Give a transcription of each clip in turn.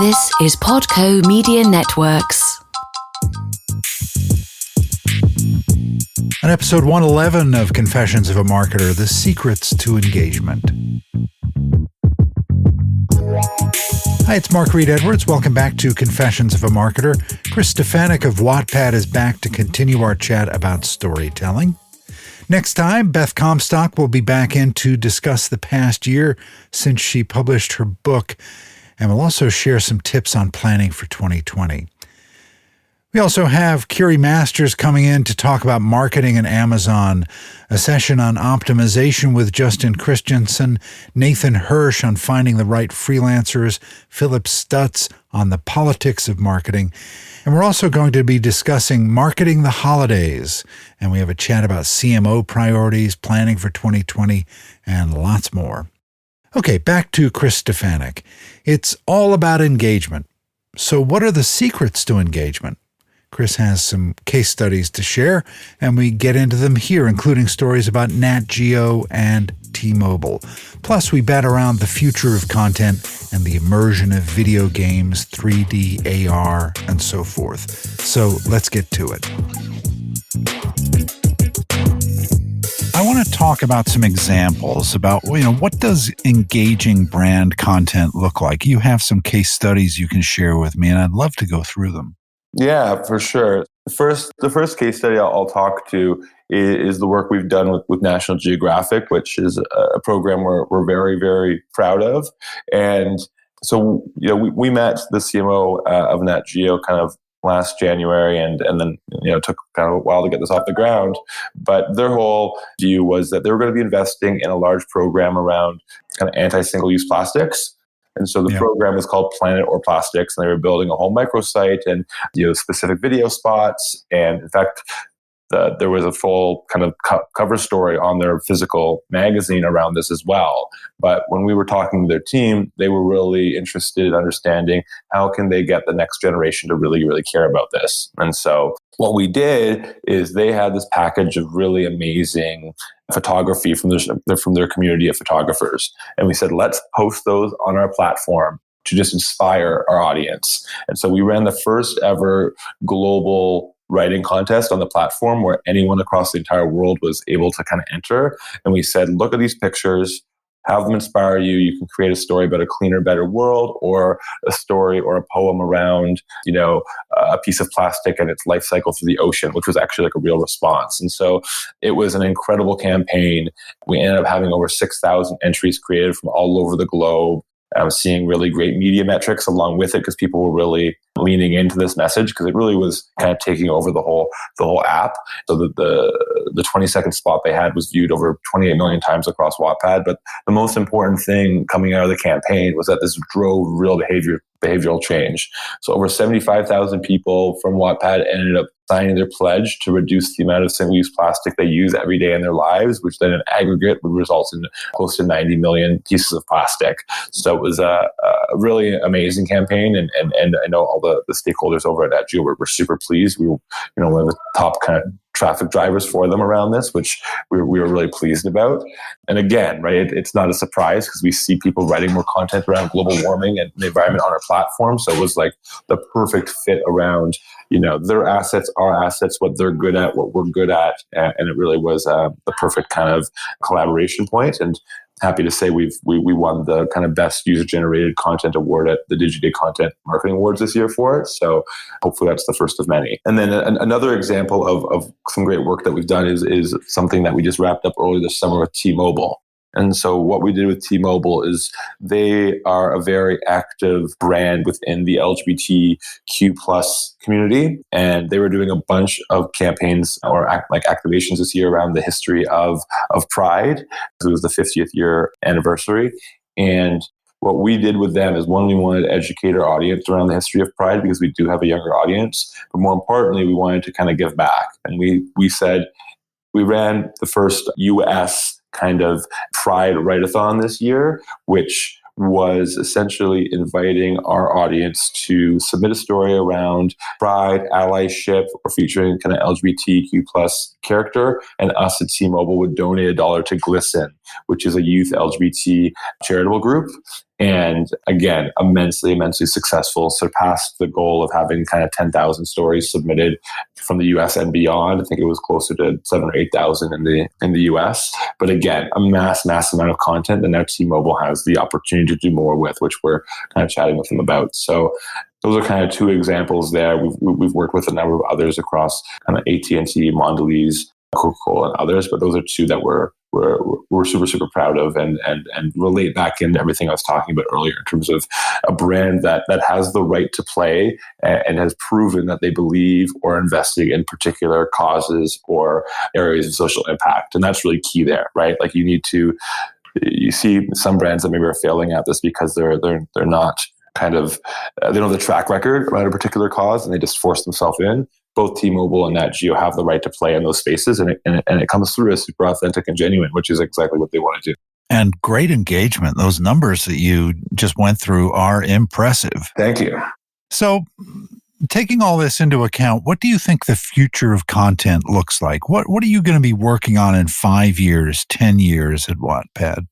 This is Podco Media Networks. On episode 111 of Confessions of a Marketer, the secrets to engagement. Hi, it's Mark Reed Edwards. Welcome back to Confessions of a Marketer. Chris Stefanyk of Wattpad is back to continue our chat about storytelling. Next time, Beth Comstock will be back in to discuss the past year since she published her book, and we'll also share some tips on planning for 2020. We also have Kiri Masters coming in to talk about marketing and Amazon, a session on optimization with Justin Christensen, Nathan Hirsch on finding the right freelancers, Philip Stutz on the politics of marketing, and we're also going to be discussing marketing the holidays, and we have a chat about CMO priorities, planning for 2020, and lots more. Okay, back to Chris Stefanyk. It's all about engagement. So what are the secrets to engagement? Chris has some case studies to share, and we get into them here, including stories about NatGeo and T-Mobile. Plus, we bat around the future of content and the immersion of video games, 3D, AR, and so forth. So let's get to it. I want to talk about some examples about, what does engaging brand content look like? You have some case studies you can share with me, and I'd love to go through them. Yeah, for sure. The first case study I'll talk to is the work we've done with National Geographic, which is a program we're very, very proud of. And so, we met the CMO of NatGeo kind of last January, and then it took kind of a while to get this off the ground. But their whole view was that they were going to be investing in a large program around kind of anti-single-use plastics. And so the program was called Planet or Plastics, and they were building a whole microsite and specific video spots. And in fact, there was a full kind of cover story on their physical magazine around this as well. But when we were talking to their team, they were really interested in understanding how can they get the next generation to really, really care about this. And so what we did is they had this package of really amazing photography from their community of photographers. And we said, let's post those on our platform to just inspire our audience. And so we ran the first ever global writing contest on the platform where anyone across the entire world was able to kind of enter. And we said, look at these pictures, have them inspire you. You can create a story about a cleaner, better world, or a story or a poem around, a piece of plastic and its life cycle through the ocean, which was actually like a real response. And so it was an incredible campaign. We ended up having over 6,000 entries created from all over the globe. Seeing really great media metrics along with it because people were really leaning into this message because it really was kind of taking over the whole app. So the 20-second spot they had was viewed over 28 million times across Wattpad. But the most important thing coming out of the campaign was that this drove real behavioral change. So over 75,000 people from Wattpad ended up signing their pledge to reduce the amount of single-use plastic they use every day in their lives, which then in aggregate would result in close to 90 million pieces of plastic. So it was a really amazing campaign, and I know all the stakeholders over at NatGeo were super pleased. We were one of the top kind of traffic drivers for them around this, which we were really pleased about. And again, right, it's not a surprise because we see people writing more content around global warming and the environment on our platform. So it was like the perfect fit around, their assets, our assets, what they're good at, what we're good at. And it really was the perfect kind of collaboration point. And happy to say we won the kind of best user-generated content award at the Digiday Content Marketing Awards this year for it. So hopefully that's the first of many. And then another example of some great work that we've done is something that we just wrapped up earlier this summer with T-Mobile. And so what we did with T-Mobile is they are a very active brand within the LGBTQ plus community. And they were doing a bunch of campaigns or activations this year around the history of Pride. It was the 50th year anniversary. And what we did with them is, one, we wanted to educate our audience around the history of Pride because we do have a younger audience. But more importantly, we wanted to kind of give back. And we said, we ran the first US kind of Pride write-a-thon this year, which was essentially inviting our audience to submit a story around pride, allyship, or featuring kind of LGBTQ plus character, and us at T-Mobile would donate $1 to Glisten, which is a youth LGBT charitable group. And again, immensely successful, surpassed the goal of having kind of 10,000 stories submitted from the US and beyond. I think it was closer to 7 or 8,000 in the US. But again, a mass amount of content that now T-Mobile has the opportunity to do more with, which we're kind of chatting with them about. So those are kind of two examples there. We've worked with a number of others across kind of AT&T, Mondelez, Coca-Cola, and others, but those are two that we're super proud of and relate back into everything I was talking about earlier in terms of a brand that has the right to play and has proven that they believe or are investing in particular causes or areas of social impact. And that's really key there, right? Like you see some brands that maybe are failing at this because they're not kind of, they don't have the track record around a particular cause and they just force themselves in. Both T-Mobile and NatGeo have the right to play in those spaces, and it comes through as super authentic and genuine, which is exactly what they want to do. And great engagement. Those numbers that you just went through are impressive. Thank you. So, taking all this into account, what do you think the future of content looks like? What are you going to be working on in 5 years, 10 years at Wattpad?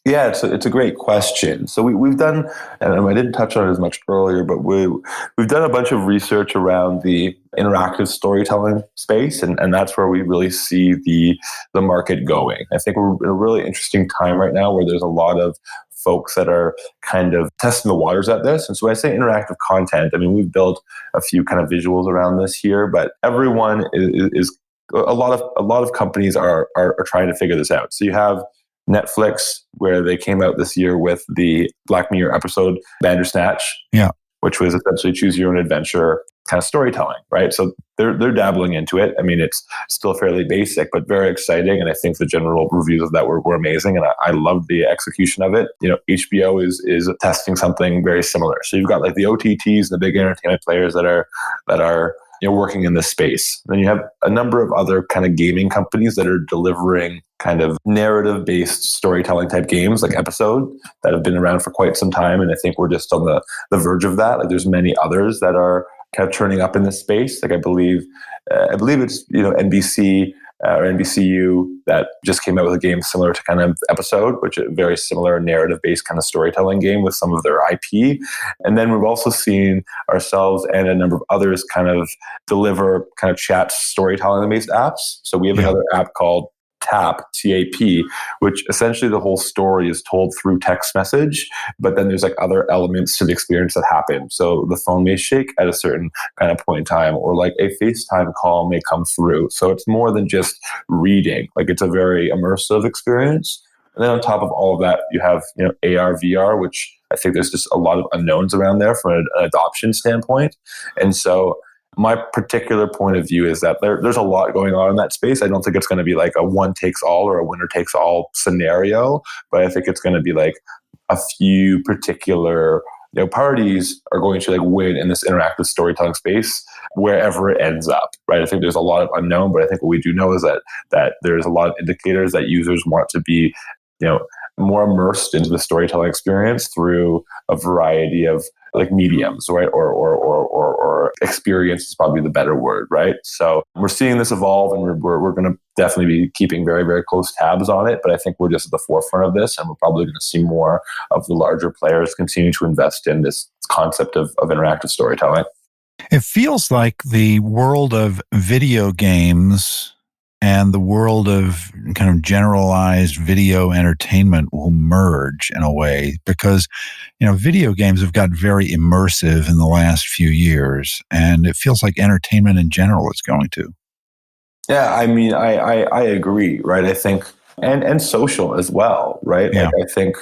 Yeah, it's a great question. So we've done, and I didn't touch on it as much earlier, but we've done a bunch of research around the interactive storytelling space, and that's where we really see the market going. I think we're in a really interesting time right now where there's a lot of folks that are kind of testing the waters at this. And so when I say interactive content, I mean, we've built a few kind of visuals around this here, but everyone is a lot of companies are trying to figure this out. So you have Netflix, where they came out this year with the Black Mirror episode Bandersnatch, which was essentially choose your own adventure kind of storytelling, right? So they're dabbling into it. I mean, it's still fairly basic, but very exciting. And I think the general reviews of that were amazing. And I loved the execution of it. You know, HBO is testing something very similar. So you've got like the OTTs, the big entertainment players that are working in this space. Then you have a number of other kind of gaming companies that are delivering kind of narrative-based storytelling type games like Episode that have been around for quite some time. And I think we're just on the verge of that. Like there's many others that are kind of turning up in this space. Like I believe it's, NBC or NBCU that just came out with a game similar to kind of Episode, which is a very similar narrative-based kind of storytelling game with some of their IP. And then we've also seen ourselves and a number of others kind of deliver kind of chat storytelling-based apps. So we have another app called TAP, TAP, which essentially the whole story is told through text message, but then there's like other elements to the experience that happen. So the phone may shake at a certain kind of point in time, or like a FaceTime call may come through. So it's more than just reading. Like it's a very immersive experience. And then on top of all of that, you have, AR, VR, which I think there's just a lot of unknowns around there from an adoption standpoint. And so my particular point of view is that there's a lot going on in that space. I don't think it's going to be like a one takes all or a winner takes all scenario, but I think it's going to be like a few particular parties are going to like win in this interactive storytelling space wherever it ends up, right? I think there's a lot of unknown, but I think what we do know is that there's a lot of indicators that users want to be, more immersed into the storytelling experience through a variety of like mediums, right? Or experience is probably the better word, right? So we're seeing this evolve, and we're going to definitely be keeping very, very close tabs on it. But I think we're just at the forefront of this, and we're probably going to see more of the larger players continue to invest in this concept of interactive storytelling. It feels like the world of video games and the world of kind of generalized video entertainment will merge in a way because, video games have gotten very immersive in the last few years, and it feels like entertainment in general is going to. Yeah, I mean, I agree, right? I think, and social as well, right? Yeah. Like I think,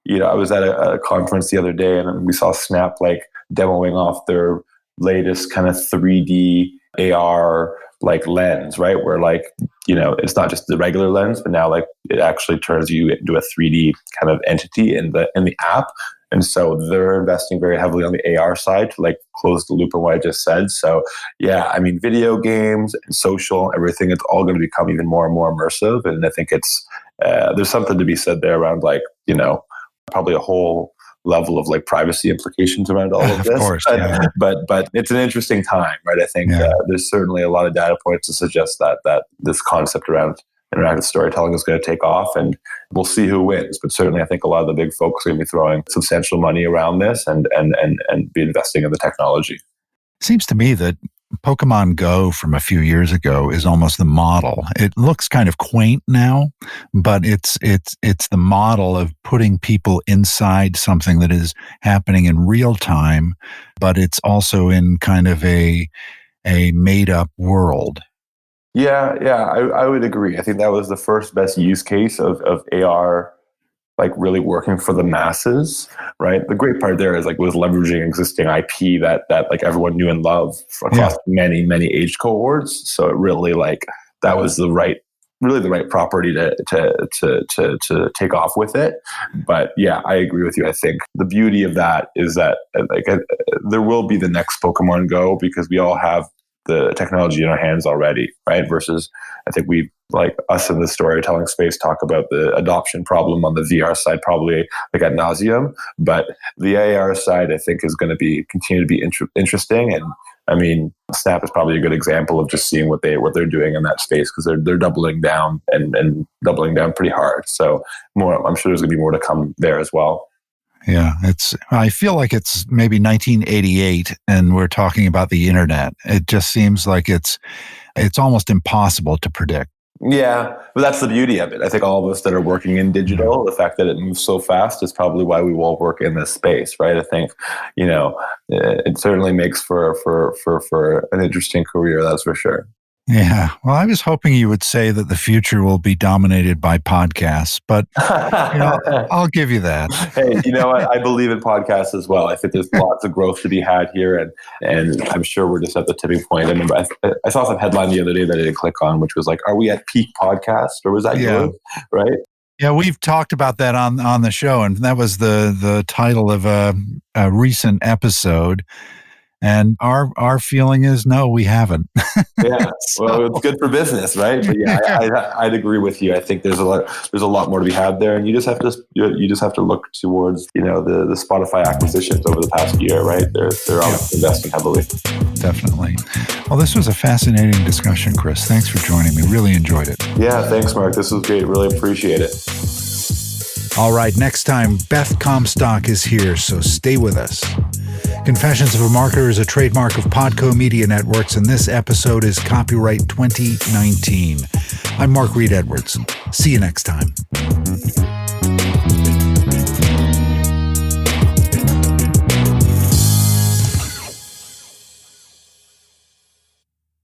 I was at a conference the other day and we saw Snap like demoing off their latest kind of 3D AR like lens, right? Where like, it's not just the regular lens, but now like it actually turns you into a 3D kind of entity in the app. And so they're investing very heavily on the AR side to like close the loop on what I just said. So yeah, I mean, video games and social, everything, it's all going to become even more and more immersive. And I think it's, there's something to be said there around like, probably a whole level of like privacy implications around all of this. Of course, but it's an interesting time, right? I think there's certainly a lot of data points to suggest that this concept around interactive storytelling is going to take off, and we'll see who wins. But certainly I think a lot of the big folks are going to be throwing substantial money around this and be investing in the technology. Seems to me that Pokemon Go from a few years ago is almost the model. It looks kind of quaint now, but it's the model of putting people inside something that is happening in real time, but it's also in kind of a made up world. Yeah, I would agree. I think that was the first best use case of AR, like really working for the masses, right? The great part there is like was leveraging existing IP that like everyone knew and loved across many age cohorts. So it really like that was the right property to take off with it. But yeah, I agree with you. I think the beauty of that is that like there will be the next Pokemon Go because we all have the technology in our hands already, right? Versus I think we, like us in the storytelling space, talk about the adoption problem on the VR side probably like ad nauseum, but the AR side I think is going to continue to be interesting. And I mean, Snap is probably a good example of just seeing what they're doing in that space, because they're doubling down and doubling down pretty hard. So I'm sure there's going to be more to come there as well. Yeah, I feel like it's maybe 1988 and we're talking about the internet. It just seems like it's almost impossible to predict. Yeah, but that's the beauty of it. I think all of us that are working in digital, the fact that it moves so fast is probably why we will work in this space, right? I think, it certainly makes for an interesting career, that's for sure. Yeah. Well, I was hoping you would say that the future will be dominated by podcasts, but I'll give you that. Hey, you know what? I believe in podcasts as well. I think there's lots of growth to be had here, and I'm sure we're just at the tipping point. I remember I saw some headline the other day that I didn't click on, which was like, "Are we at peak podcast?" Or was that yours? Right? Yeah, we've talked about that on the show, and that was the title of a recent episode. And our feeling is no, we haven't. Yeah, well, it's good for business, right? But yeah, I'd agree with you. I think there's a lot more to be had there, and you just have to look towards the Spotify acquisitions over the past year, right? They're obviously investing heavily. Definitely. Well, this was a fascinating discussion, Chris. Thanks for joining me. Really enjoyed it. Yeah, thanks, Mark. This was great. Really appreciate it. All right, next time, Beth Comstock is here, so stay with us. Confessions of a Marketer is a trademark of Podco Media Networks, and this episode is copyright 2019. I'm Mark Reed Edwards. See you next time.